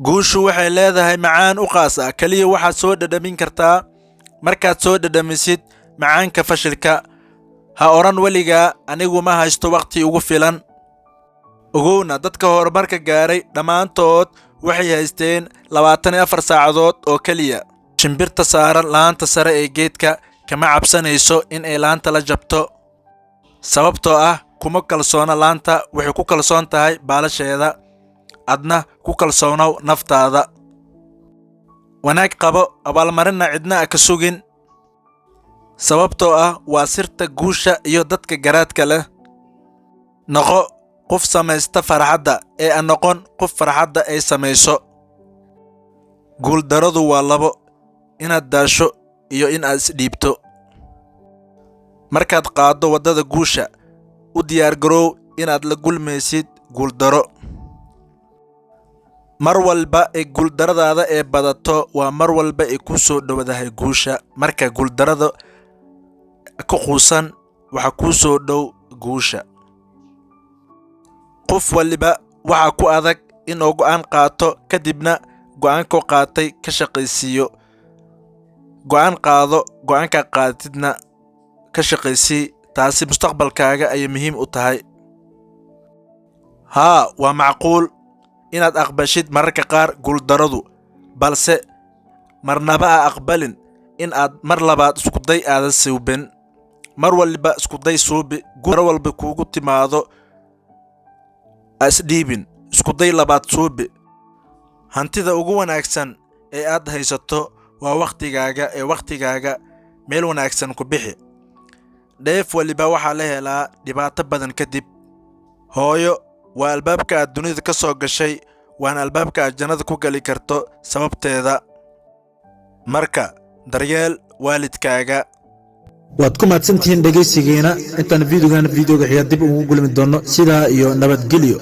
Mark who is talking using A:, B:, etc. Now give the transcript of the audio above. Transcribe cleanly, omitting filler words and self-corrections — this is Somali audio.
A: guushu waxay leedahay macaan u qaas ah kaliya waxaad soo dhadhamin kartaa markaad soo dhadhamisid macaanka fashilka. Ha oran weligaa anigu ma haysto waqti ugu filan. ogowna dadka horumarka gaaray dhammaantood waxay haysteen 24 saacadood oo kaliya. shimbirta saaran laanta sare ee geedka kama cabsanayso in ay laanta la jabto, sababtoo ah kuma kalsoona laanta, waxay ku kalsoon tahay baalasheeda. adna ku kalsoonow naftaada. wanaag qabo, abaalmarinna cidna ka sugin, sababtoo ah waa sirta guusha iyo dadka garaadka leh. noqo qof samaysta farxadda ee aan noqon qof farxadda ay samayso. guuldaradu waa labo, inaad daasho iyo in aad isdhiibto. markaad qaaddo waddada guusha, u diyaargarow inaad la gulmaysid guuldaro. mar walba ee guuldaradaada ee badato waa mar walba ay ku soo dhowdahay guusha. marka guuldarada ka quusan waxa ku soo dhow guusha. qof waliba waxa ku adag inuu go'aan qaato kadibna go'aanka qaatay ka shaqaysiiyo. go'aan qaado, go'aanka qaatidna ka shaqaysii, taasi mustaqbalkaaga ay muhiim u tahay. waa macquul inaad aqbashid mararka qaar guuldaradu, balse marnaba ha aqbalin in aad mar labaad iskuday aadan suubin. mar waliba iskuday suubi, mar walba kuugu timaado asdhiibin, iskuday labaad suubi. hantida ugu wanaagsan ee aad haysato waa waqtigaaga meel wanaagsan ku bixi. dheef waliba waxaa la helaa dhibaato badan kadib. hooyo waa albaabka aad dunida ka soo gashay, waana albaabka aad jannada ku gali karto sababteeda. marka daryeel waalidkaaga.
B: waad ku mahadsantihiin dhegaysigeena. intaan videoga xiga dib ugu gulmi doono sidaa iyo nabadgelyo.